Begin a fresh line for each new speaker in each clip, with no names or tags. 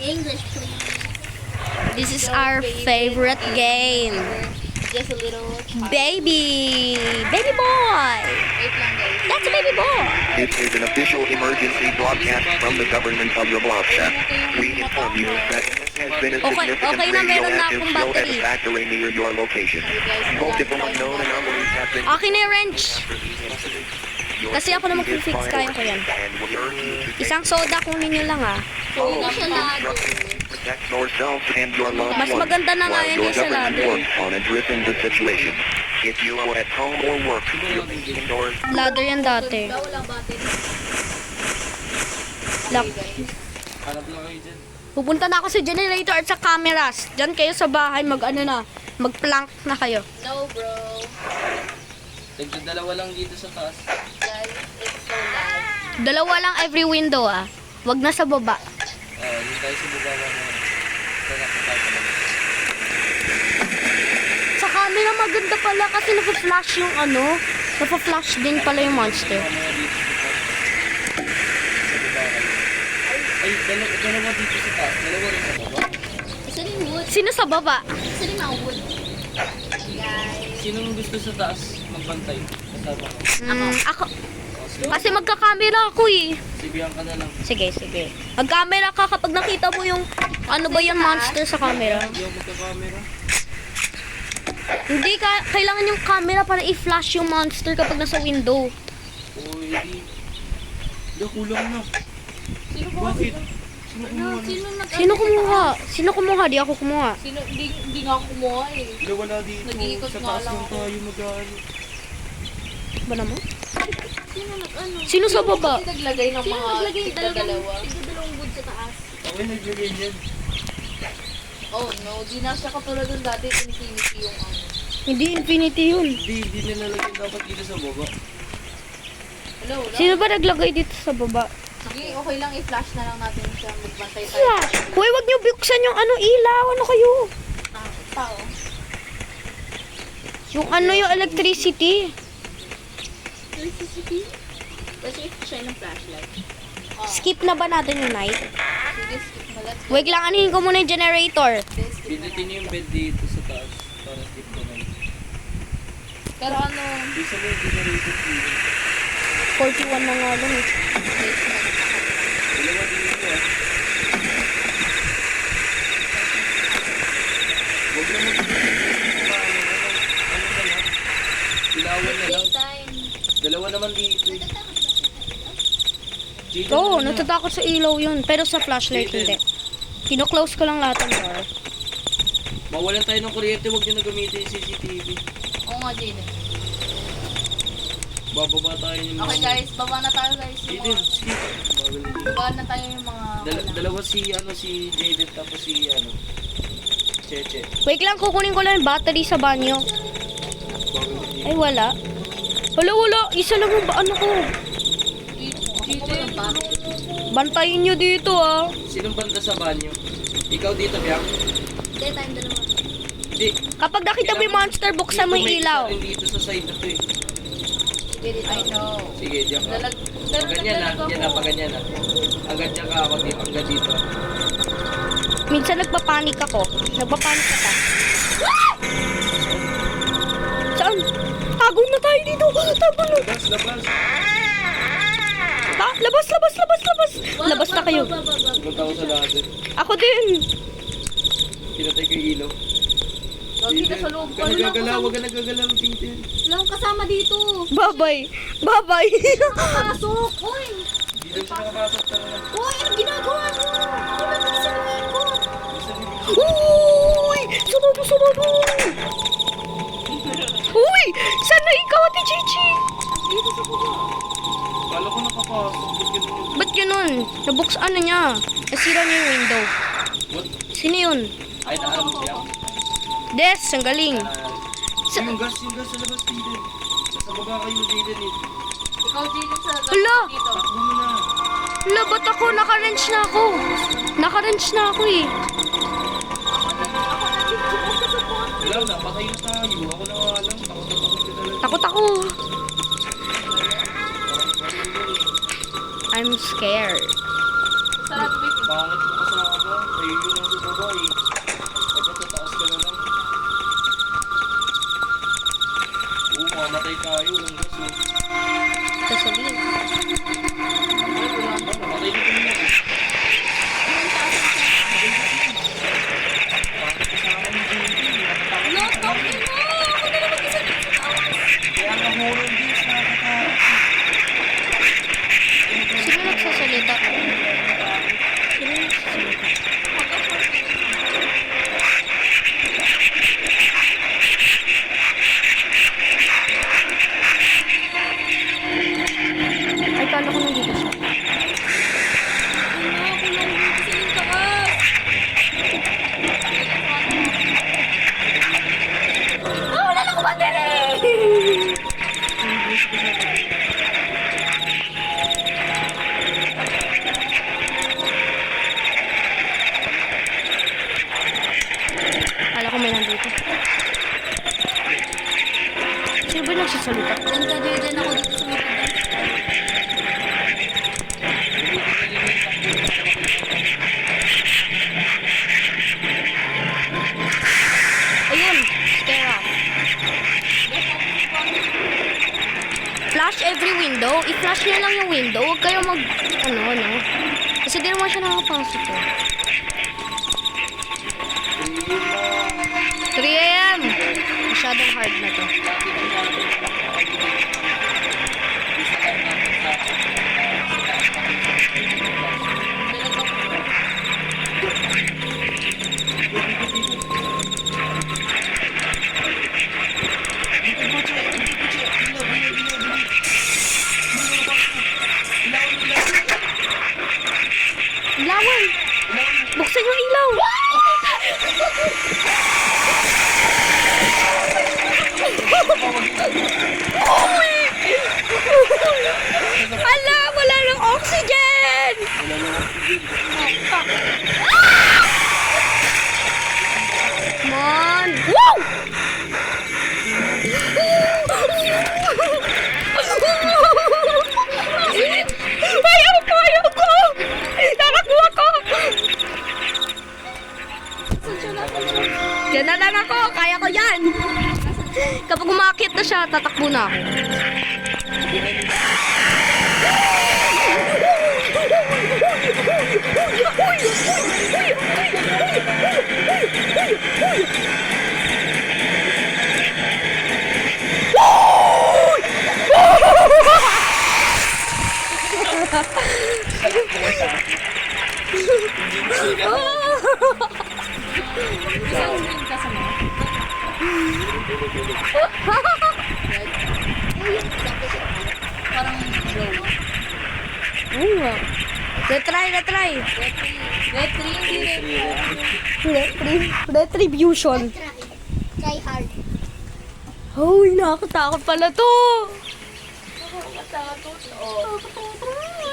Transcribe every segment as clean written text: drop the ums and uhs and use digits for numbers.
English, please.
This is our favorite game.
Just a little child.
Baby boy.
Wait lang, guys.
That's a baby boy.
This is an official emergency broadcast from the government of Roblox. We inform you that there has been a significant
okay na, meron na
radioactive
akong
spill at
battery.
a factory near your location. Multiple unknown anomalies have been
Akin na yung wrench. Kasi ako na mag-fix, kaya ko yan.
and we urge you to
Isang soda kunin nyo lang ah.
follow
Hindi siya lado.
protect yourself and your loved
Mas
ones
maganda na nga
while
yan
your
yung sa
government
ladder.
works on addressing the situation. If you are at home or work, you'll be indoors.
Ladder yan dati.
Wala walang battery.
Lock.
Harap lang kayo dyan.
Pupunta na ako sa generator at sa cameras. Diyan kayo sa bahay mag-plank na kayo.
No, bro.
Dalawa lang dito sa taas.
Guys, it's so loud.
Dalawa lang every window ah. Wag na sa baba.
Yung tayo sa baba na naman.
Sa camera maganda pala kasi napa-flash yung napa-flash din pala yung monster.
Mamaya dito sa taas. Sa baba kayo. Ay, dalawa dito sa taas. Dalawa rin sa baba.
Isa rin wood.
Sino sa baba?
Isa rin mga wood. Guys.
Sinong gusto sa taas magbantay? Kasama ko.
Ako. Kasi magka-camera ako eh.
Sibihan ka na lang.
Sige. Mag-camera ka kapag nakita mo yung ano ba yung monster sa camera.
Hindi ako magka-camera.
Hindi ka kailangan yung camera para i-flash yung monster kapag nasa window.
O, hindi. Hindi, kulang na.
Sino ba?
Bakit? Sino kumuha na?
Sino kumuha? Di ako kumuha.
Hindi nga ako kumuha eh.
Hindi, wala dito.
Nag-iikot
Sa
nga
taas
lang
lang
ako.
tayo mag-ano.
Ba naman?
Sino nag-ano?
Sino sa baba?
Sino naglagay ng
Sino
mga
naglagay?
dalawa? Dalawang wood sa taas.
Ako yung naglagay niyan.
Oh no, di na siya katulad ng dati infinity yung
Hindi infinity yun.
Hindi nilalagyan dapat dito sa baba.
Hello, wala.
Sino ba naglagay dito sa baba?
Sige, okay lang i-flash na lang natin siya. Magbantay tayo.
Flash! Hoy, wag niyo buksan yung ilaw. Ano kayo?
Tao.
Yung yung electricity.
Electricity? Kasi i-shine ng flashlight.
Skip na ba natin yung night?
Sige, skip mo. Let's go.
Wait lang, anihin ko muna yung generator.
Skip na
Pinutin niyo yung bed dito sa taas. Para skip ko na yun.
Pero ano,
Bisa mo yung generator dito.
41 na nga lang eh.
basement.
Dalawa dito ah. Huwag na ano na lang. Ilawan na lang.
Daytime.
Dalawa naman dito eh. Dito
Oo,
na.
natatakot sa ilaw yun. Pero sa flashlight
Dito.
hindi. Kino-close ko lang lahat ng door.
Mawalan tayo ng kuryente, huwag nyo na gamitin yung CCTV.
Oo nga, Jaden.
Bababa tayo yung
Okay guys, baba na tayo guys. Yung
Jaden,
mga,
skip. Bawal na dito.
baba na tayo yung mga
Dalawa si Jaden tapos si Cheche.
Wait lang, kukunin ko lang yung battery sa banyo.
Bawal na dito.
Ay, wala. Wala. Isa lang yung ko.
Jaden.
Bantayin nyo dito ah.
Sinong banda sa banyo? Ikaw dito, Biak?
Daytime, dalawa.
Hindi.
Kapag nakita mo yung monster, buksan mo yung ilaw.
May isa rin dito sa side na to eh.
I know.
Sige, diyan ka.
Pero
Paganyan na,
naglalag
yan na,
ako.
paganyan na. Hanggang dyan ka ako dito, hanggang dito.
Minsan nagpapanik ako. Nagpapanik ka. Saan? Tago na tayo dito. Tago na.
Labas.
Labas. Labas na kayo.
Punta ko sa lahat eh.
Ako din.
Pinatay ko yung ilaw.
Lagi ka sa loob.
Huwag ka nagagalaw, huwag ka nagagalaw, Tintin.
Wala akong kasama dito.
Bye-bye.
Pasok. Hoy.
Hindi daw siya nakapasok sa mga.
Hoy, ang ginagawa mo? Wala ka sa ko.
Uy! Sarado! Uy! Sana ikaw, Ate Chichi?
Dito sa baba.
Kala ko nakapasok.
Ba't ganun? Nabuksan na niya. Nasira niya yung window.
What?
Sino yun?
Ay, naan mo siya.
Des, ang galing.
Yung gas sa labas, Tintin. Nasa baba kayo, Jaden eh.
Ikaw dito sa
Hala!
dito.
Takbo mo na.
Wala, ba't ako? Naka-wrench na ako. Naka-wrench na ako eh.
Wala, napatay na tayo. Ako na nga lang. Takot ka talaga.
Takot ako. I'm scared.
Sarado ba?
Pangit mo kasama ba?
magsalita.
Diyan ka, dyan ako dito sa may pagdang.
Ayun, scare off. Flash every window. I-flash niya lang yung window. Huwag kayo mag, ano. Kasi di naman siya nakapasok eh. 3 AM! Masyadong hard na to. Ilawan! Buksan yung ilaw! Hala! Wala ng oxygen! Come on! Wow! Ayaw ko! Nakakuha ko! Diyan na lang ako! Kaya ko yan! Kapag umakit na siya, tatakbo na ako.
Parang blow.
Oo nga. Retry. Retribution.
Try hard.
Hoy, nakakatakot pala to.
Nakakatakot. Oo.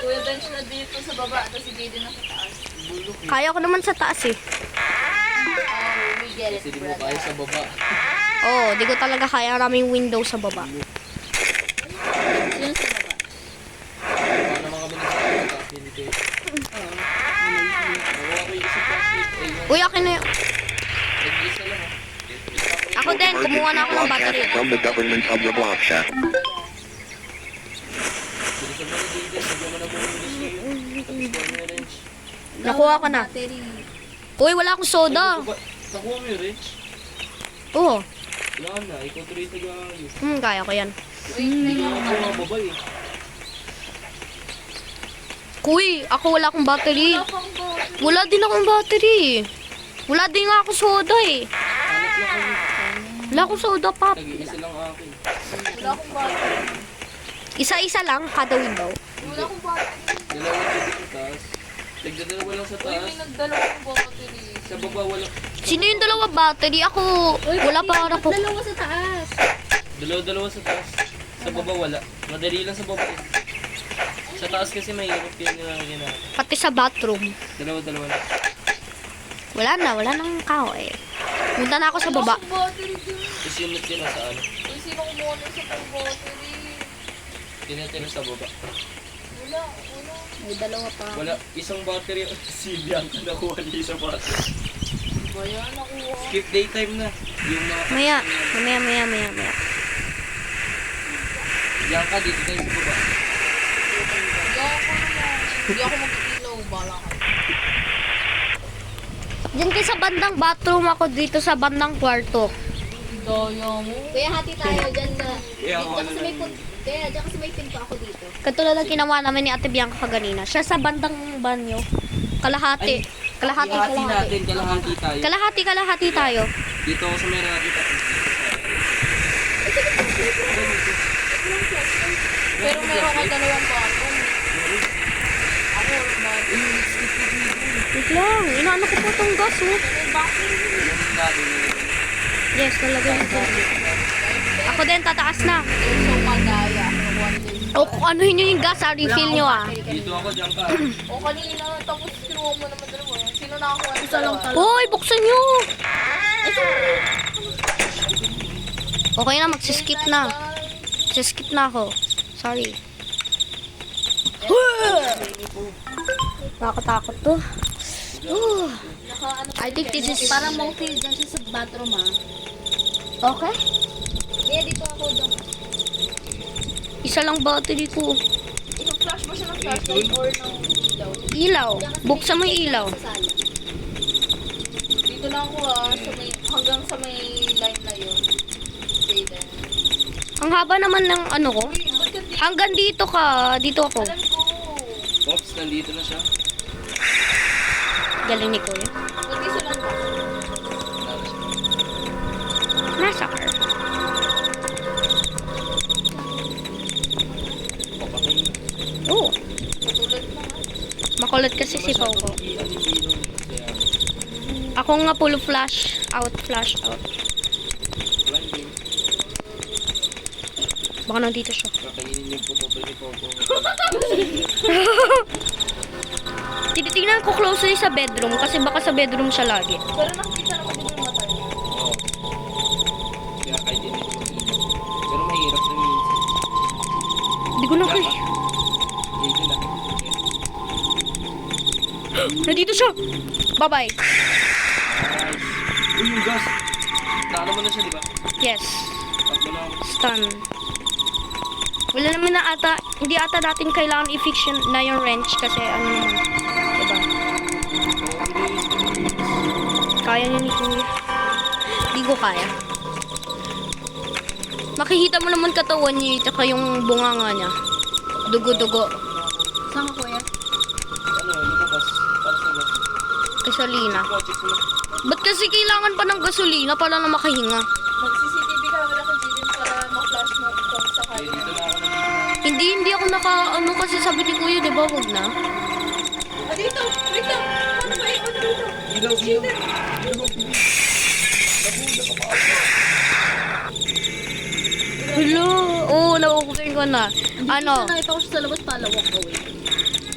Kuya Bench na dito sa baba, tapos si Jaden na sa taas.
Kaya ko naman sa taas eh.
Oh, we get it,
Kasi di mo
brother.
kaya sa baba.
Oo, di ko talaga kaya maraming window sa baba.
Yun sa baba.
Baka naman kami nagkakapin ko. Nakuha ko yung isang plastic. Eh, yung
Uy, akin na yun.
nag-isa lang ah.
Ako din, kumuha na ako ng battery.
Broadcast from the government of the block shack.
Bilisan mo na dito. Sagyan mo na muna yung gusto yun. Tapos kuha mo yung wrench.
Nakuha ko na.
Battery.
Uy, wala akong soda.
Nakuha mo yung wrench?
Oo.
Wala na. Ikaw tuloy taga-ayos.
Kaya ko yan.
Wait na
Hindi
yung
ako mga babay eh.
Kuy, ako wala akong battery. Wala din akong battery. Wala din nga ako soda eh.
Hanap lang kami.
Wala akong soda, pap.
Nag-iisa lang akin.
Wala akong battery.
Isa-isa lang kada window.
Wala akong battery.
Dalawa dito sa taas. Tigdadalawa lang sa
Uy,
taas.
may nagdalawang battery.
Sa baba wala.
Sino yung dalawa battery? Ako, wala pa ako.
Dalawa sa taas.
Dalawa sa taas. Sa baba wala. Madali lang sa baba eh. Sa taas kasi mahirap yung nilalagay natin.
Pati sa bathroom.
Dalawa lang.
Wala nang kao eh. Punta na ako sa baba.
Wala akong battery dun.
Tapos yung natira saan?
Uy, sino kumuha na sa pang battery?
Tinatira sa baba.
Wala.
May dalawa pa.
Wala. Isang battery. Si Bianca nakuha niya isang battery.
Ba yan? Nakuha.
Skip daytime na. Yung mga...
Maya.
Bianca, dito tayo sa baba.
Hindi ako mag-ilaw. Bala ka.
Diyan kayo sa bandang bathroom, ako dito sa bandang kwarto.
Daya mo.
Kaya hati tayo dyan na.
Kaya ako
Dyan kasi may kaya dyan kasi may pinto ako dito.
Katulad ng ginawa namin ni Ate Bianca kaganina. Siya sa bandang banyo. Kalahati.
Kalahati tayo.
Kalahati tayo.
Dito ako sa may rakit.
Pero meron ka dalawang bathroom. Ako, battery.
Wait lang. Inaano ko po itong gas, oh. Yes, talaga yung gas. Ako din, tataas na.
So, madaya.
O, kung ano yun yung gas, refill nyo, ah.
Dito ako, Bianca.
O kanina, tapos kinuha mo naman dalawa. Sino nakakuha? Isa lang talaga.
Hoy, buksan nyo! Okay na, magsiskip na. Skip na ako. Sorry. Nakakatakot to. I think this is...
Parang mouthfeel dyan siya sa bathroom
Okay.
Kaya dito ako doon.
Isa lang battery ko.
Ino-flash mo siya ng flashlight or ng ilaw?
Ilaw. Buksan mo yung ilaw.
Sa sala.
Dito lang ako sa may, hanggang sa may line na yun. Jaden.
Ang haba naman ng ano ko.
Uy, ba't ka di?
Hanggang dito ka. Dito ako.
Alam ko.
Pops, nandito na siya.
Galing ni Kuya.
Ba't isa lang ba?
Wala na siya.
Massacre.
Papatay na.
Oh.
Katulad mo ha.
Makulit kasi si Poco. Ako nga full flash out, flash out.
Blinding.
Baka nandito siya.
Kakainin yung puto ni Popo.
Tinitingnan ko closely sa bedroom kasi baka sa bedroom siya lagi.
Pero nakikita naman din yung mata niya.
Oo. Kaya kahit hindi ko mag-inom. Pero mahirap na minsan.
Hindi ko na kaya.
Hindi na.
Nandito siya. Bye-bye.
Nice. Uy, yung gas. Naano mo na siya, di ba?
Yes.
Takbo na ako.
Stun. Wala naman na ata, hindi ata natin kailangan i-fix na yung wrench kasi ano naman. Diba? Kaya niya ni Kuya. Hindi ko kaya. Makikita mo naman katawan niya at saka yung bunganga niya. Dugo-dugo.
Saan ka kuya?
Ano, lumabas. Para sa gas.
Gasolina.
Project mo.
Ba't kasi kailangan pa ng gasolina para na makahinga?
Mag-CCTV camera ka Jaden para ma-flash mo kung
Eh,
sakali
dito
na.
na ako nandito.
Hindi ako ano kasi sabi ni Kuya, di ba? Huwag na.
Ah, dito! Wait lang! Ano ba yun? Dito!
Ilaw, ilaw.
Hello. Oo, nakukupirin ko na. Ano?
Nakita ko siya sa labas pala walk away.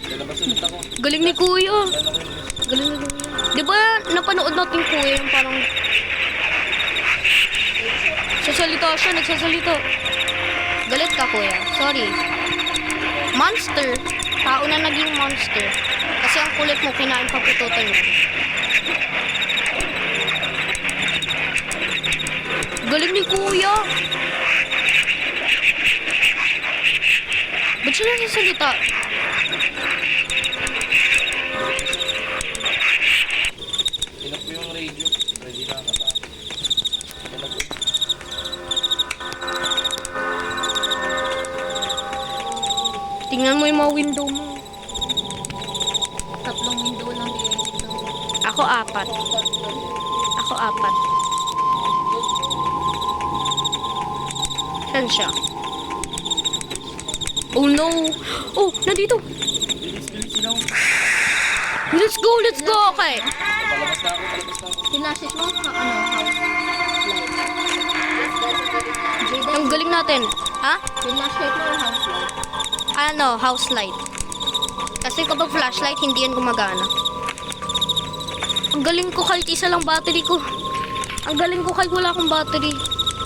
Lalabas ulit ako.
Galing ni Kuya.
Ano ko yung
Galing ni Kuya. Di ba napanood natin Kuya yung parang... Sasalita siya, nagsasalita. Galit ka Kuya. Sorry. Monster. Tao na naging monster. Kasi ang kulit mo, kinain pa pututan mo. Galing ni Kuya. Ba't siya nagsasalita?
Tinap ko yung radio. Ready na kata. Tinap ko.
Tingnan mo yung mga window mo.
Tatlong window lang dito.
Ako 4. Ako 4. Saan siya? Oh no! Oh, nandito!
Bilis, bilis, ilaw.
Let's go! Let's go! Okay.
Palabas na ako, palabas na ako.
Tinashit mo house light. Jaden,
Ang galing natin. Ha?
tinashit mo or house light?
Ano? House light. Kasi kapag flashlight, hindi yan gumagana. Ang galing ko kahit isa lang battery ko. Ang galing ko kahit wala akong battery.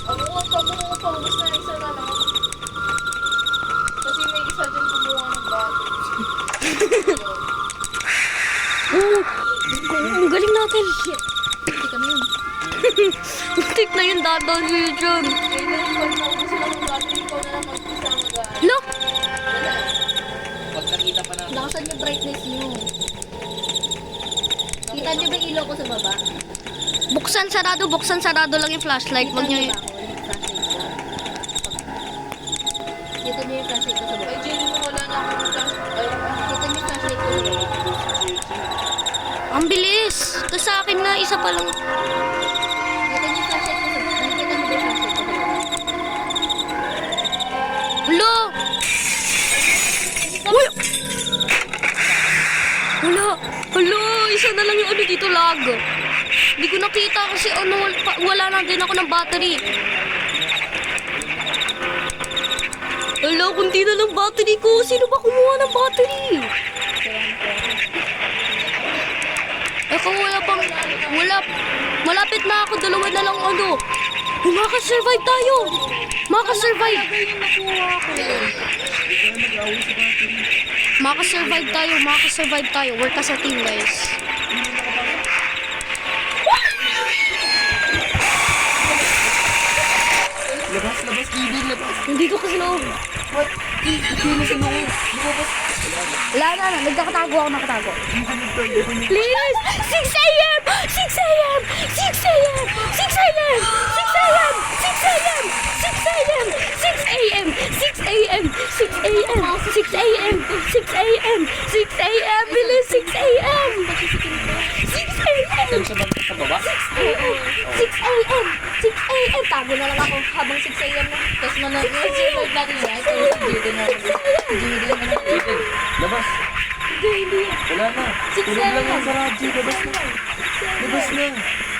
Huwag ka mo, paubos na isa na lang. Kasi may isa dyan kumuha ng battery.
Oh, ang galing natin.
Hindi kami yun.
Tik na yung dadal niyo dyan.
Jaden, pag maubos lang ng battery, ikaw na lang mag-isa mag-aano.
Look!
Wala.
Pag nakita pa na.
Lakasan yung brightness niyo. Kita niyo ba yung ilaw ko sa baba?
Buksan sarado lang yung flashlight. Wag niyo
Kita niyo ba ako? Yung flashlight ko. Kita niyo yung flashlight ko sa baba?
Ay, Jaden, wala na akong flash. Ay,
Kita niyo yung flashlight ko sa baba?
Ang bilis! Tapos sa akin na, isa pa lang.
Kita niyo yung flashlight ko sa baba? Nakikita niyo ba yung flashlight ko sa baba?
Hello! Uy! Hello! Isa na lang yung ano dito lag. Hindi ko nakita kasi ano, wala na din ako ng battery. Hello, kunti na lang battery ko. Sino ba kumuha ng battery? Ako wala pang, wala. Malapit na ako, dalawa na lang ano. Uy, makasurvive tayo! Makasurvive! Makasurvive tayo. Work as a team, guys.
Labas, Steven, labas.
Nandito ka sa loob. Wala na. Nagkakatago ako, nakatago. Please! 6 a.m! 6 a.m! 6 a.m! 6 a.m! 6 a.m! 6 a.m! 6 a.m! 6 a.m! 6 a.m! 6 a.m! 6 a.m! 6 a.m! 6 a.m! Bilis! 6 a.m! 6 a.m!
Saan siya ba sa baba?
6 a.m! 6 a.m! Tago na lang ako habang 6 a.m. na.
Tapos survive natin yun. Ito yung Jaden na.
Jaden, labas.
Hindi.
Wala na. Tulog lang yan sa radyo. Labas na. Labas na.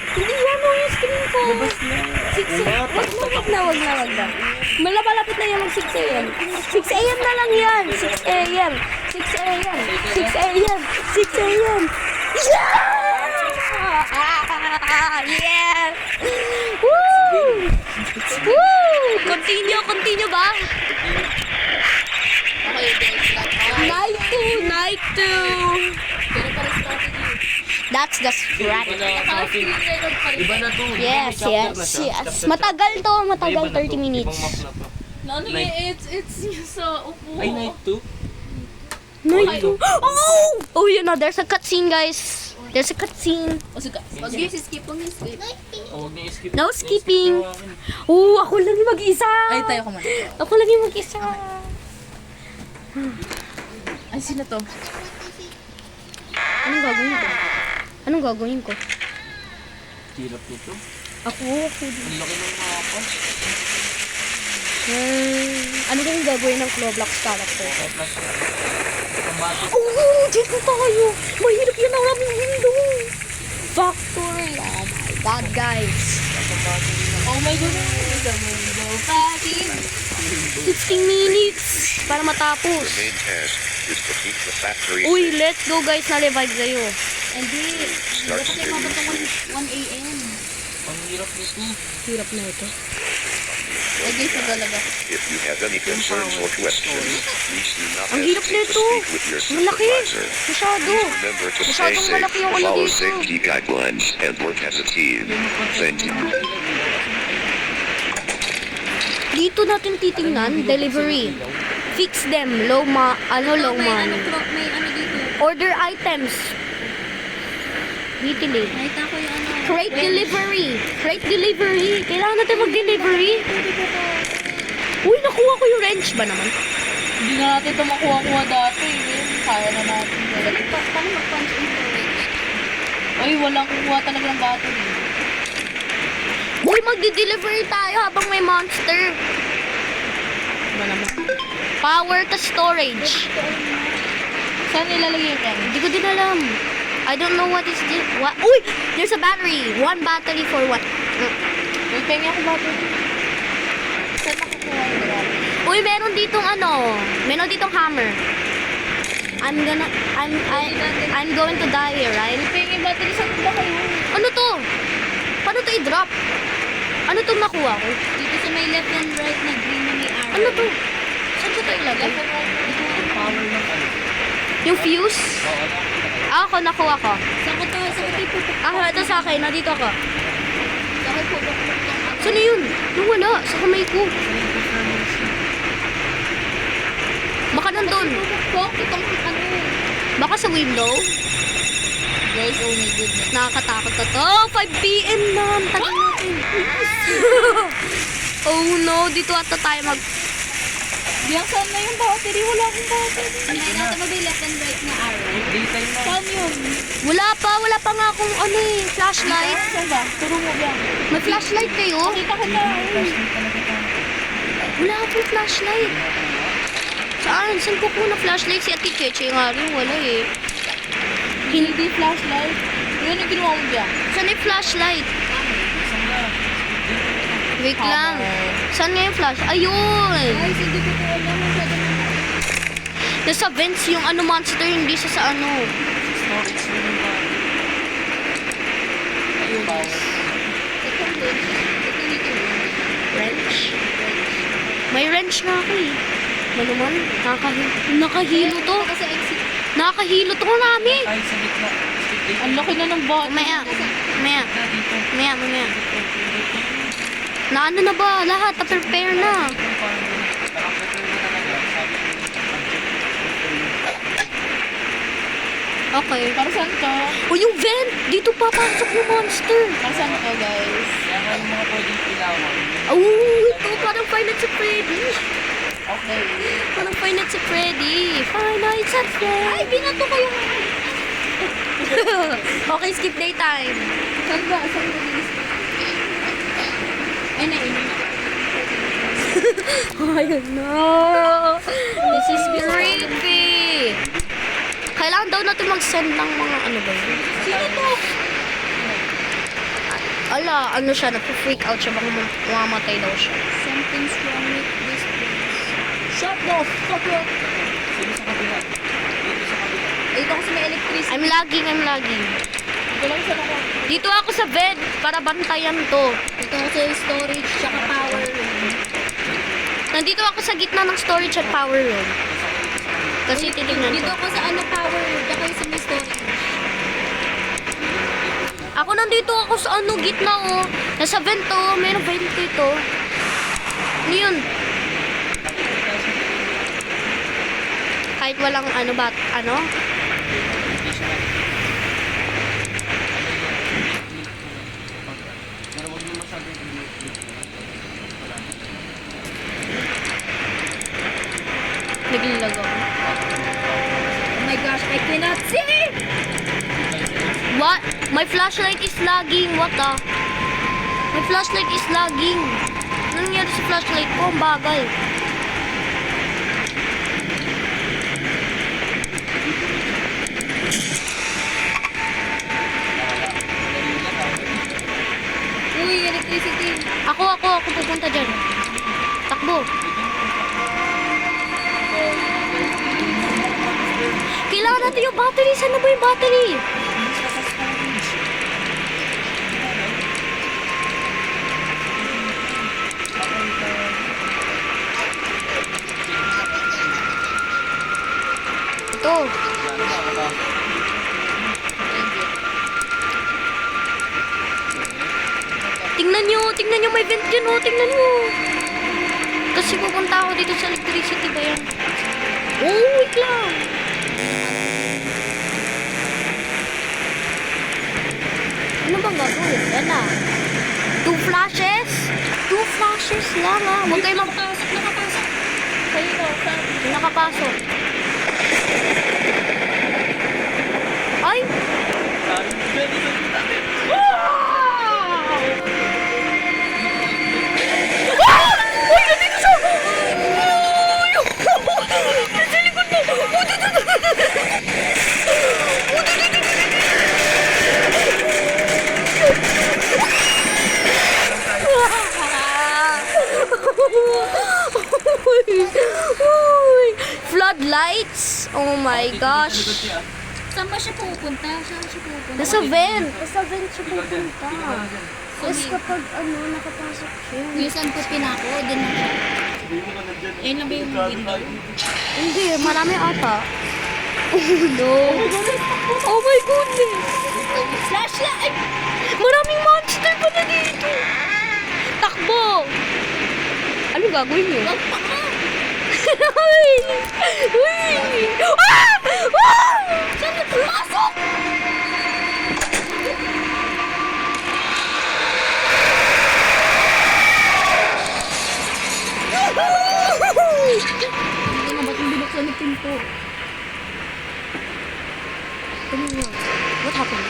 Hindi yan yung screen ko.
Labas na.
6 a.m. Wag na. Malapit na yan mag 6 a.m. 6 a.m. na lang yan. 6 a.m. 6 a.m. 6 a.m. 6 a.m. Yeah! Yes! Woo! Woo! Continue ba?
Okay, guys.
Night 2.
Pero pa rin strategy.
That's the strategy.
Naka-screen record pa rin.
Iba na to.
Yes. Matagal to. Matagal 30 minutes.
Ibang map na to.
Ano yun, it's yung sa upo.
Ay, night 2?
Night 2. Oh, you know, there's a cutscene, guys. There's a cutscene.
O sige, wag yung skip, wag yung skip.
Huwag niyo skip.
No skipping. Oh, ako lang yung mag-isa.
Ay, tayo ka man.
Ako lang yung mag-isa.
Ay, sino to?
Anong gagawin ko?
Hirap nito.
Ako.
Ang laki ng mapa.
Ano kung gagawin ng Roblox character?
Kaya plus, pambato.
Oh, dito tayo. Mahirap yun ang aming window. Factory. Oh my God, guys.
Oh my God. The window package.
16 minutes para matapos.
The main task is to keep the factory
Uy, let's go, guys. Na-revive kayo.
Hindi.
Start
Dapat kayo mabot ng 1 a.m.
Ang hirap nito.
Hirap na ito.
Ay, guys, nagalaga.
If you have any concerns or questions, please do not
Ang hirap
hesitate to
nito.
speak with your
Malaki.
supervisor.
Masyado.
Remember to stay
Masyadong
safe,
malaki yung ano
follow
dito.
safety guidelines, and work as a team. Thank you.
Dito natin titingnan, delivery. Fix them, low money.
May ano dito.
Order items. Detail.
Nakita ko yung ano.
Crate delivery. Kailangan natin mag-delivery. Uy, nakuha ko yung wrench ba naman?
Hindi na natin ito makuha-kuha dati. Kaya na natin.
Paano mag-punch in storage?
Ay, walang kukuha talaga ng battery.
Uy, magdi-delivery tayo habang may monster. Ba naman? Power to storage.
Saan nilalagay yan?
Hindi ko din alam. I don't know what is this. What? Uy! There's a battery. One battery for what?
May pengi ako battery. Saan makukuha yung battery?
Uy, meron ditong meron ditong hammer. I'm going to die here, right?
Pengi battery, saan ba kayo?
Ano to? Paano to i-drop? Ano tong nakuha ko?
Dito sa may left and right na green na may arrow.
Ano to? Saan ko to ilagay?
Left and right.
Power ng ano.
Yung fuse?
Oo,
Ako, nakuha ko.
Saan ko ipuputok?
Ito sa akin. Nandito ako.
Saan ko ipuputok ng ano?
Saan na yun? Nawala. Sa kamay ko. Baka nandun.
Ipuputok itong ano.
Baka sa window.
Guys, oh my goodness.
Nakakatakot na to. 5 p.m. na. Ang tagal natin. Oh no. Dito ata tayo mag...
Diyan, saan na yung battery? Wala akong battery.
Hindi natin mo may left and right na arrow.
daytime na.
Saan yun?
Wala pa nga akong flashlight.
Saan ba? Turo mo ba?
May flashlight kayo?
Kita ko na.
Wala akong flashlight. Saan? Saan ko na flashlight? Si Ate Cheche nga rin. Wala eh.
Hindi flashlight. Yun yung ginawa mo dyan.
Saan yung flashlight? Wait lang. Saan nga yung flash? Ayun!
Guys, hindi ko po alam. Masyado na.
Nasa vents yung monster, hindi siya sa ano.
Storage na yung bata. Ayun, power.
Itong bench. Ito dito.
French? May wrench na ako eh. Ano naman? Nakahilo to.
Kasi exit.
Nakahilo to nami.
Ay, sa gitna.
Ang laki na ng bot.
Maya. Maya.
Dito.
Maya. Na ano na ba? Lahat na-prepare na.
Nakaprepare na talaga. Sabi ko,
Okay.
Para saan to?
O yung vent! Dito papasok yung monster.
Para saan to, guys?
kaya nga yung mga pwedeng ilawan.
Oh, ito parang Five Nights at Freddy.
Okay.
Parang Five Nights at Freddy. Five Nights at Freddy. Ay, binato ko yung... Okay, skip daytime.
Saan ba? Saan ba dinis? Ay, nainom.
Ay, no. This is creepy. Kailangan daw natin mag-send ng mga ano ba yun?
Sino to?
Ala, ano siya, nag-freak out siya, baka mamamatay daw siya.
Something's wrong with this place.
Shut the fuck up!
Sino sa kabila? Dito sa kabila.
Dito kasi may electricity.
I'm lagging.
Ito lang saan ako.
Dito ako sa bed para bantayan to.
Dito kasi storage tsaka power room.
Nandito ako sa gitna ng storage at power room. Kasi titignan
Dito
ko.
ako sa ano power room. Dito kasi may storage.
Ako nandito ako sa ano, gitna oh. Nasa vent oh. Mayroong vent dito. Ano yun? Kahit walang ano ba, ano?
Pero huwag mo masyadong i-click.
Naglilagaw.
Oh my gosh, I cannot see!
What? My flashlight is lagging. What the? My flashlight is lagging. Ano nangyari sa flashlight ko? Ang bagal.
Uy, electricity.
Ako pupunta dyan. Takbo. Kailangan natin yung battery. Saan na ba yung battery? Ito. Tingnan nyo, may vent dyan oh, tingnan nyo. Kasi pupunta ako dito sa electricity ba yan? Oh, wait lang. Ano bang gagawin? Yan na. 2 flashes? 2 flashes lang ah. Huwag kayo nakapasok.
Sa'yo ko, saan?
Nakapasok. Ay! Uy, nandito siya! Uy! Nasa likod mo! Floodlights? Oh my gosh.
Saan ba siya pupunta? Saan siya pupunta?
Nasa vent. Nasa vent siya pupunta.
So,
Tapos kapag nakapasok siya.
yung saan ko pinako, din na siya. Ayun lang ba yung window?
Hindi, marami ata. Oh no. Oh my goodness.
Flashlight!
Maraming monster pa na dito. Takbo. Ano gagawin niyo?
Wag pa ka!
Uy! Uy! Ah! Ah!
Saan na pumasok? Hindi na ba't yung binuksan ng pinto?
Ano yun? What happened?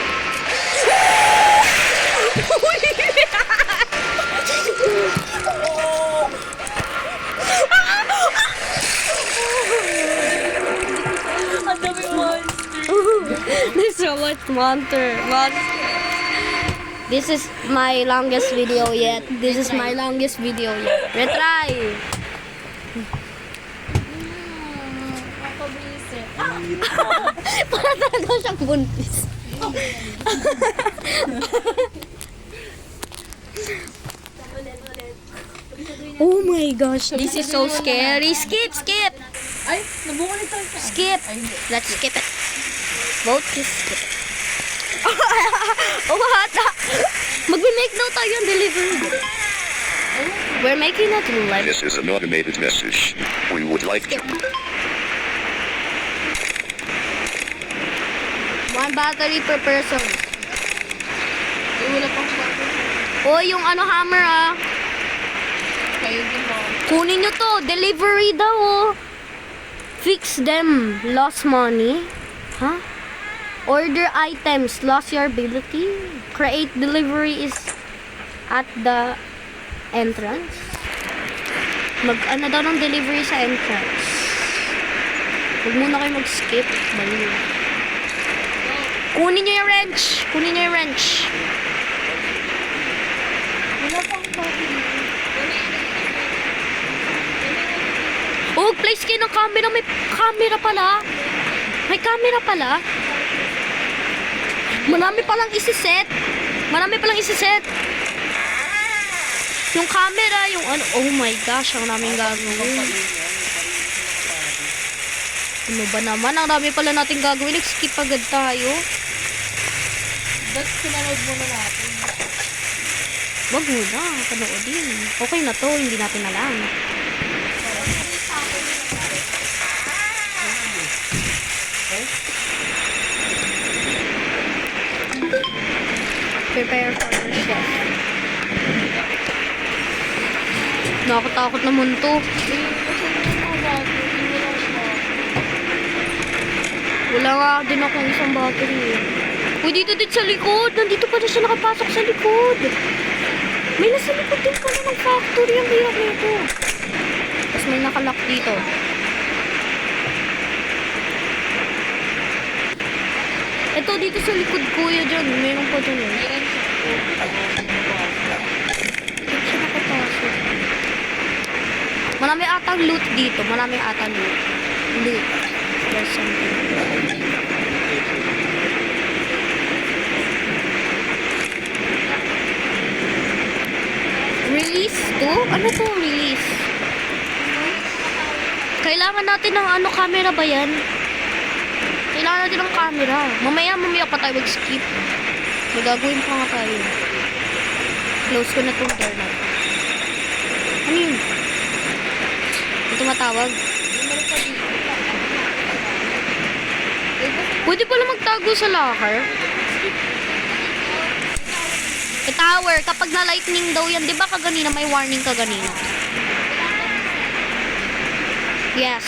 Ang dami monster.
There's so much monster. This is my longest video yet. Retry.
Makabisit.
Para talaga siyang buntis. my gosh, this is so scary. Skip, skip,
Ay, nabungan ito.
skip.
Ay, hindi.
Let's skip it. Vote to skip it. Oh, hata. Magme-make daw tayo ang delivery. We're making it live.
This is an automated message. We would like to...
One battery per person.
Ay, wala pang bago.
Oh, yung ano hammer ah.
Kayo din mo.
Kunin nyo to. Delivery daw oh. Fix them. Lost money. Huh? Order items. Lost your ability. Create delivery is at the entrance. Ano daw ng delivery sa entrance. Huwag muna kayo mag-skip. Mali. Kunin nyo yung wrench. Kunin nyo yung wrench.
Wala pang bago.
Oh, place kayo ng camera. May camera pala. May camera pala. Marami palang isiset. Marami palang isiset. Yung camera, yung ano. Oh my gosh, ang daming gagawin. Ano ba naman? Ang dami pala natin gagawin. Skip agad tayo.
Ba't sinanood muna natin?
Wag muna. Panoodin. Okay na to. Hindi natin alam. Prepare for the chef. Nakakatakot naman to. Wala nga din akong isang battery. Uy, dito din sa likod. Nandito pa na siya nakapasok sa likod. May nasa likod din pala ng factory. Ang hirap nito. Tapos may nakalock dito. Ito, dito sa likod kuya dyan. Meron pa dyan eh. Dito siya nakapasok. Marami atang loot dito. Marami atang loot. Loot. There's something. Release to? Ano to release? Kailangan natin ng ano, camera ba yan? Kailangan natin ng camera. Mamaya pa tayo mag-skip. Magagawin pa nga tayo. Close ko na itong door na. Ano yun? May tumatawag. Pwede pala magtago sa locker. E tower, kapag na lightning daw yan, di ba kaganina may warning kaganina? Yes.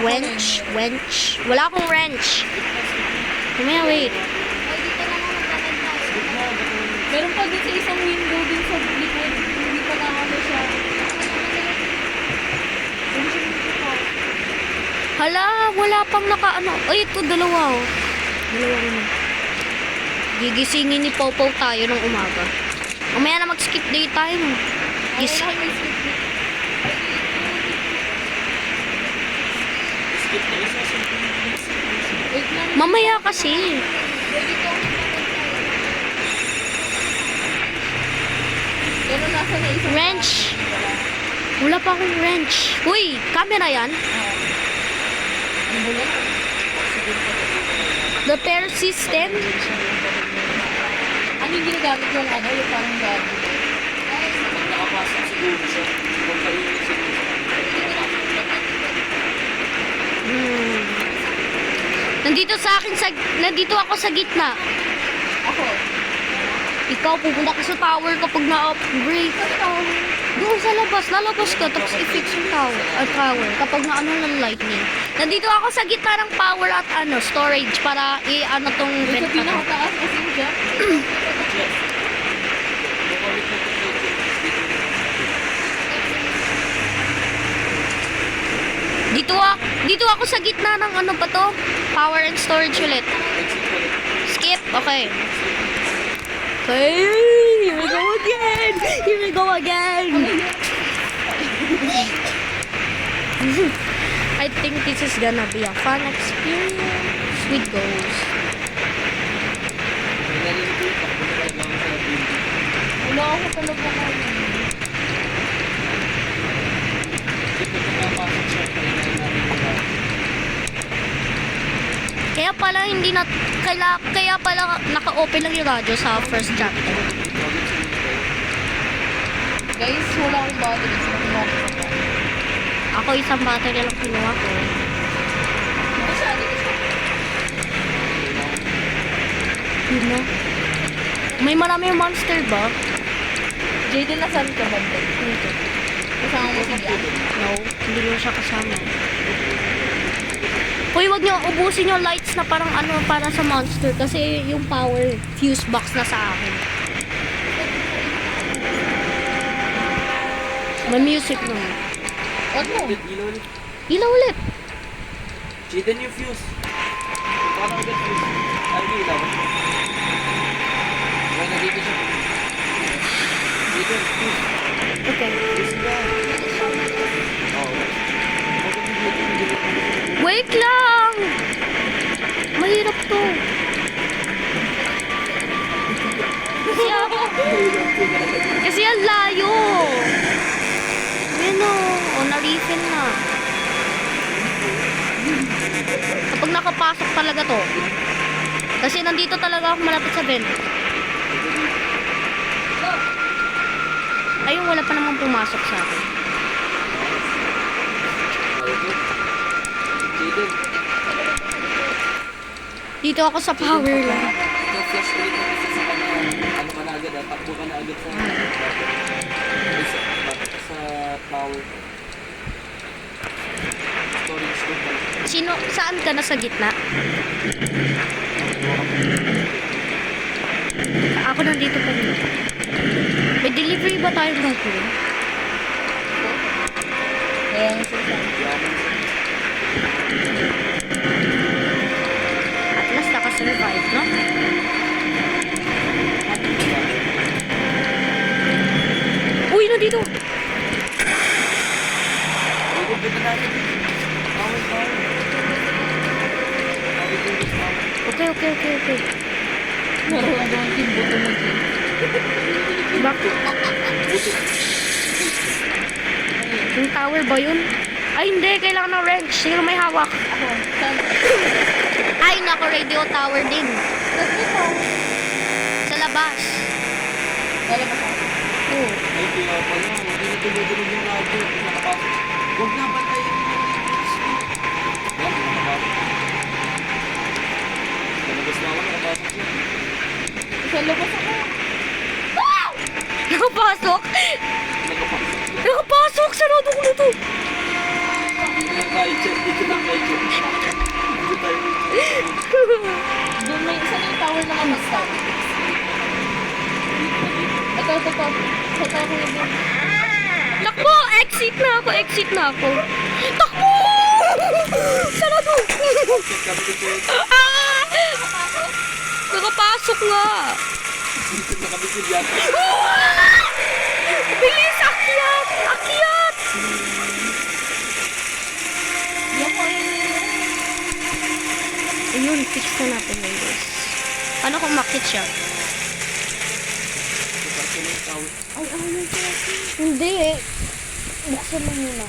Wench. Wala akong wrench. Mamaya, wait.
Meron pa din sa isang window din sa likod. Hindi pa na ano siya.
Hala, wala pang naka-ano. Ay, ito, dalawa oh. Dalawa naman. Gigisingin ni Popo tayo ng umaga. Mamaya na mag-skip daytime. Gis
Wala kayo skip. Wait lang.
Mamaya kasi.
Pwede ko. Pero nasa na isang
Wrench. Wala pa akong wrench. Uy, camera yan. Repair system.
Ano yung ginagamit yung ano? Yung parang gadget.
Nakapasok siguro siya. Magpainit siguro siya.
Nandito ako sa gitna.
Ako.
Ikaw, pupunta ka sa tower kapag na-upgrade. Doon sa labas, lalabas ka, tapos i-fix yung tower, kapag na-ano ng lightning. Nandito ako sa gitna ng power at storage para i-ano tong
Yung
vent
sa
na to.
pinakataas kasi dyan.
Dito ako sa gitna ng ano ba to? Power and storage ulit. Skip, okay. Hey, here we go again! Here we go again! I think this is gonna be a fun experience with ghosts.
Wala ako talaga.
pala hindi na kaya pala naka-open lang yung radyo sa first chapter.
Guys, wala akong battery. So, wala akong battery.
Ako isang battery lang kinuha ko.
Ito siya, dito siya.
Yun na. May marami yung monster ba?
Jaden, nasaan ka ba? Kasama mo si Dian.
No, hindi mo siya kasama. Uy, wag niyo ubusin yung lights na parang ano para sa monster kasi yung power fuse box na sa akin. May music naman.
Wag mo.
Ilaw ulit.
Ilaw ulit.
Cheaten yung fuse. Paano agad fuse? Ano yung ilaw? Okay, nandito siya. Cheaten fuse.
Okay.
Fuse ba? Oo.
Wait lang! Mahirap to. Kasi ang layo. Ayun o, na-refill na. Kapag nakapasok talaga to. Kasi nandito talaga ako malapit sa vent. Ayun, wala pa namang pumasok sa akin.
Cheaten.
Dito ako sa power lang.
Flash ulit na kasi sa kanya. Ano ka na agad takbo ka na agad sa power. Storage ko pala.
Saan ka na sa gitna? Ako nandito pa rin. May delivery ba tayo ng phone?
Ayan, sila.
At last nakasurvive, no? Uy, nandito!
Ikot dito natin. Power.
Okay.
Naroon doon yung buto mo dyan.
Bakit? Yung tower ba yun? Ay, hindi. Kailangan ng wrench. Sino may hawak?
Ako, saan?
Ay, nako, radio tower din.
Tapos ito.
Sa labas.
Wala ba siya?
Oo.
Ay, kaya pala. Hindi na tumutunog yung radyo. Nakapasok. Huwag na bantayin yung yan, nakapasok. Nalabas na ako, nakapasok siya.
Sa labas ako.
Nakapasok?
Nakapasok siya.
Nakapasok! Sarado ko na to.
Dito lang tayo, Chet. Dito lang tayo, Chet. Dito tayo.
Doon may isa na yung tower na kamastan. Ito. Sa tower na doon.
Takbo! Exit na ako. Takbo! Sarado!
Chet, kami dito.
Ah! Nakapasok nga.
Dito na kami sila.
Bilis! Akyat! Ayun, fix na natin yun, guys. Paano kung makit siya? Hindi eh. Buksan mo muna.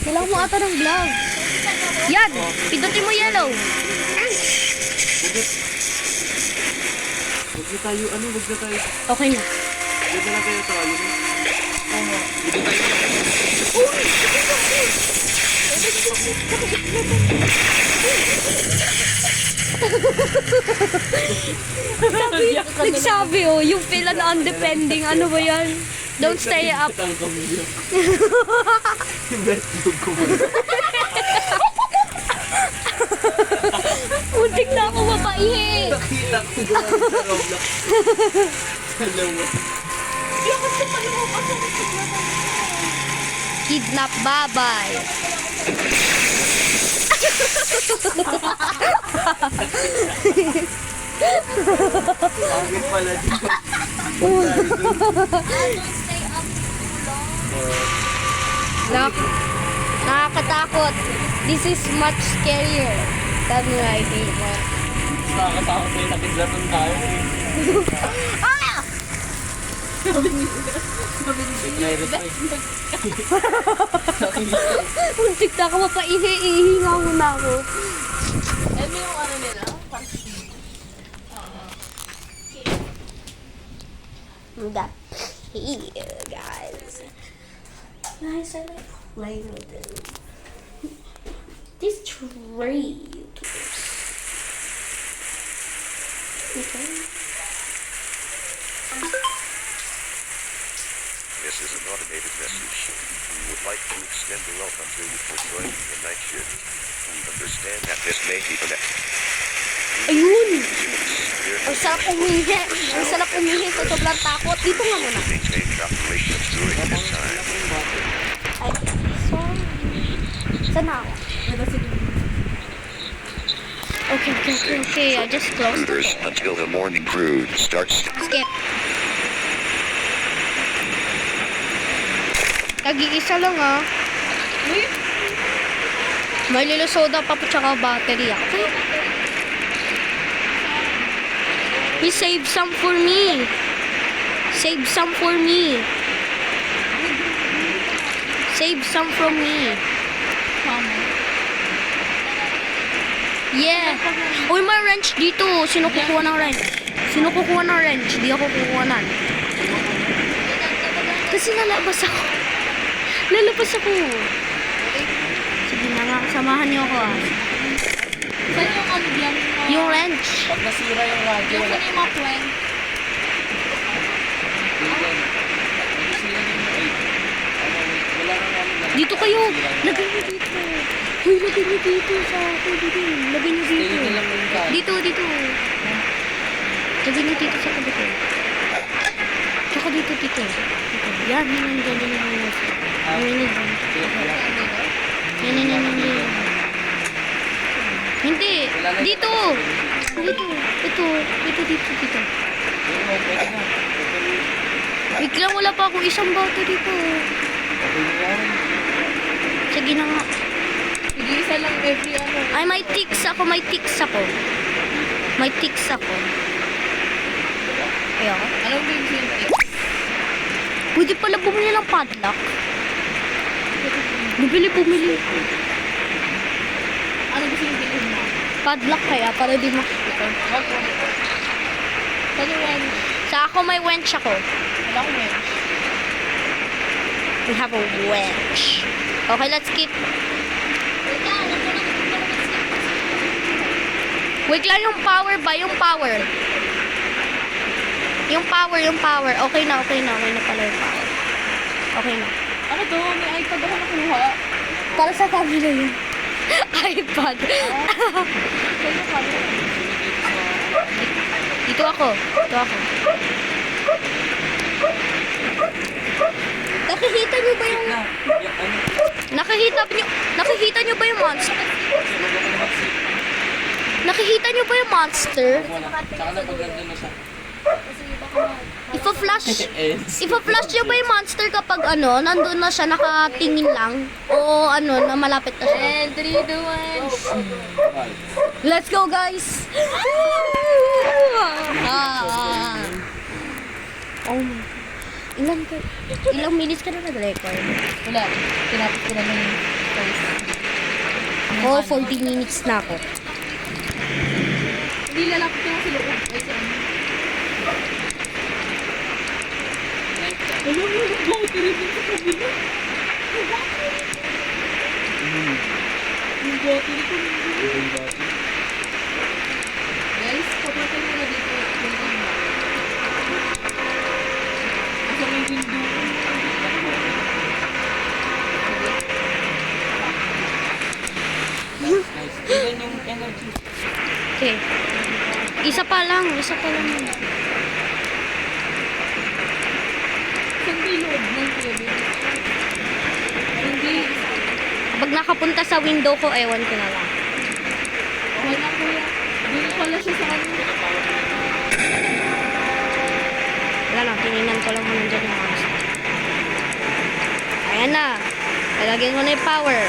Kailangan mo ata ng glove. Yan! Pindutin mo yellow.
Huwag na tayo, huwag na tayo.
Okay na.
Huwag na tayo tayo. Dito tayo.
Nagsabi oh, yung feel na undepending. Ano ba yan? Don't stay up.
Ang kamilyo. Betlog ko mo.
Muntik na ako mapaihi.
Nakita ko gumamit sa Roblox. Alam mo.
Kidnap babay.
Angin pala dito.
Nakakatakot. This is much scarier than I think.
Nakakatakot na yung nakidlaton tayo.
Ah! Muntik na ako mapaihi-ihi nga muna ako.
Ano yung ano nila?
That here, guys. Guys, I like playing with this tree. Okay.
This is an automated message. We would like to extend a welcome to you for joining the night shift. We understand that this may be the next.
Ayun! Ang sarap umihi. Ang sarap umihi sa sobrang takot. Dito nga muna.
Maintain the operations during this time.
Ay, sorry. Saan na ako? Okay. I just closed
Members
it.
until the morning crew starts.
Skip. Tag-iisa lang ah. May lilo soda pa po tsaka battery ah. Okay. Please save some for me. Save some for me. Save some from me. Yeah. Uy, may wrench dito. Sino kukuha ng wrench? Sino kukuha ng wrench? Di ako kukuhanan. Kasi lalabas ako. Lalabas ako. Sige na nga, samahan niyo ako ah.
Saan yung ano yan?
Yung wrench.
Pag nasira yung radyo,
Yung
wala.
saan yung mga prank?
Wala na namin.
Dito kayo. Lagay niyo dito. Uy, lagay niyo dito sa ako. Dito. Lagay niyo dito.
Stay lang yung ka.
Dito. Lagay niyo dito sa kabit ko. Tsaka dito. Yan. Hindi. Dito. Ito. Dito. Wait lang, wala pa ako isang battery po. Sige na nga.
Sige, isa lang every ano.
Ay, may tics ako. Ayoko.
Anong big yung
Pwede pala bumili ng padlock. Bumili.
Ano gusto yung bilhin mo?
Padlock kaya para di makikita.
Saan yung wrench?
Sa ako may wrench ako.
Wala akong wrench.
We have a wrench. Okay, let's skip. Wait lang yung power ba? Yung power. Okay na pala yung power. Okay na.
Ano to? May iPad ako nakuha.
Para sa camera yun. iPad.
Saan yung camera?
Dito ako. Nakikita niyo ba yung... Nakikita niyo ba yung monster? Nakikita niyo ba yung monster?
Tsaka na pag nandun na siya.
Ipa-flash niyo ba yung monster kapag ano, nandun na siya, nakatingin lang? O ano, na malapit na siya?
And 3, 2, 1.
Let's go, guys! Oh my. Ilang minutes ka na nag-record?
Wala. Tinapos ko na ng first.
Oh, 40 minutes na ako.
Hindi lalapit ko lang sa loob. Ay, saan? Ano yung battery din sa kabila? Yung battery ko. Guys, papatay mo na dito. Asa may window.
Nice. Ilan yung energy?
Okay. Isa pa lang.
Saan ba yung loob ng TV? Hindi.
Kapag nakapunta sa window ko, ewan ko na lang.
Okay na kuya. Doon pala siya sa ano.
Wala lang, tinignan ko lang kung nandyan yung monster. Ayan na. Lalagyan ko na yung power.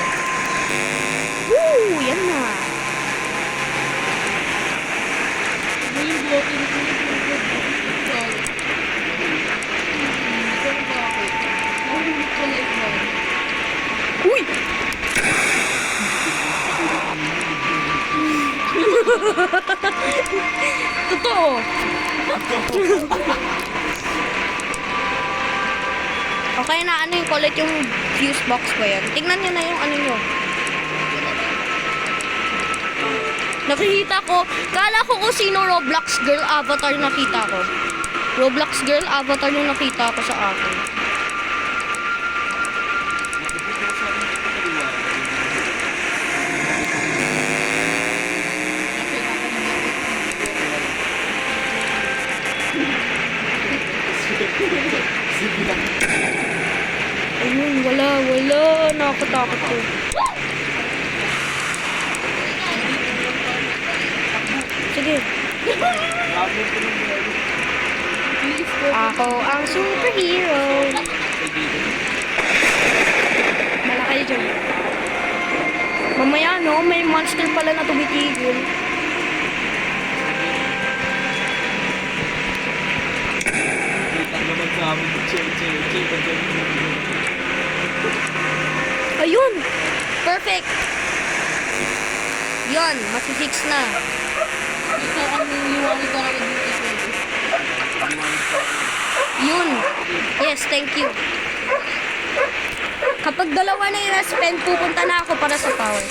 Woo! Yan na.
Ano yung battery ko?
Totoo. Okay na, ano yung kulit yung fuse box ko yan. Tingnan nyo na yung ano nyo. Nakikita ko, kala ko kung sino Roblox girl avatar nakita ko. Roblox girl avatar yung nakita ko sa akin. Ayun, wala. Nakakatakot ko. Sige. Ako ang superhero. Malaki dyan. Mamaya, no? May monster pala na tumitigil. Ayun! Perfect! Yun, masi-6 na.
Ito ang liwanag ko lang dito.
Yun. Yes, thank you. Kapag dalawa na yung spend, pupunta na ako para sa power.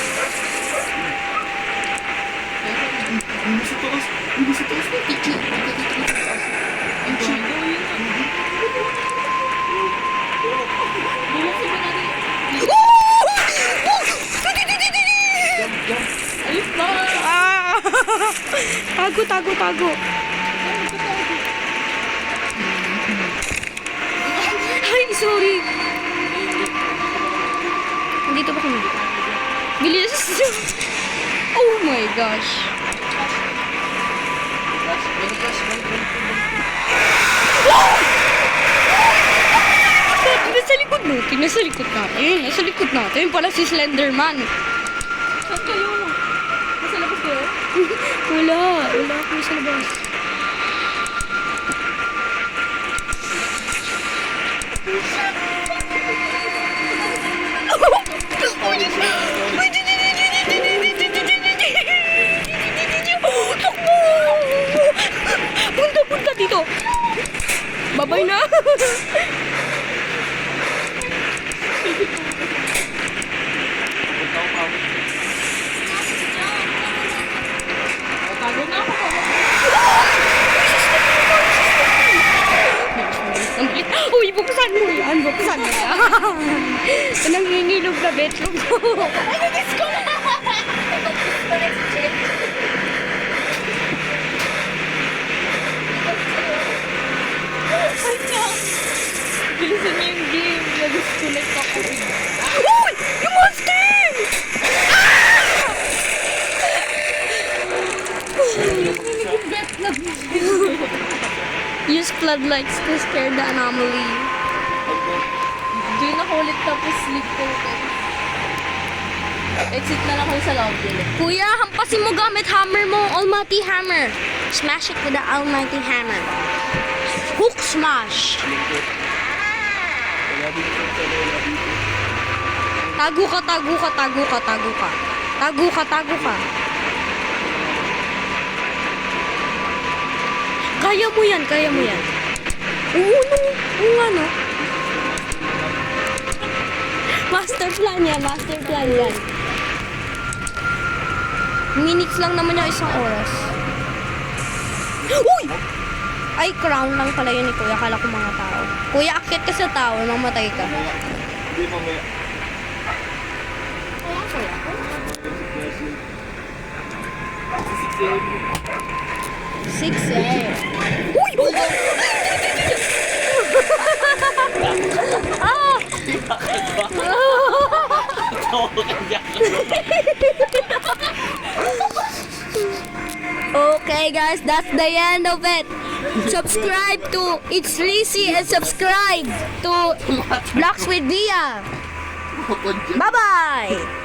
Ah! Tago. Ay, sorry. Dito ba kami? Bilis. Oh my gosh. Nasa likod natin. Pala si Slenderman.
Saan kayo? Nasa labas kayo?
Wala ako sa labas. Punta dito. Babay na.
Tago na ako.
Uy, buksan mo yan. Nangingilog na betlog ko.
Bilisan niyo yung game. Nag-disconnect ako.
Uy! Yung monster! Use floodlights to scare the anomaly.
Join ako ulit tapos sleep ko. Exit na lang kayo sa lobby.
Kuya, hampasin mo gamit hammer mo, almighty hammer. Smash it with the almighty hammer. Hook smash. Tago ka. Kaya mo yan. Oo nga no. Master plan yan. Minutes lang naman yung isang oras. Uy! Ay, crown lang pala yun ni Kuya. Akala ko mga tao. Kuya, akit ka sa tao. Mamatay ka.
Hindi mamaya.
Six, Uy! Ah! Okay guys, that's the end of it. Subscribe to It's Lizzy and subscribe to Vlogs with Via. Bye-bye!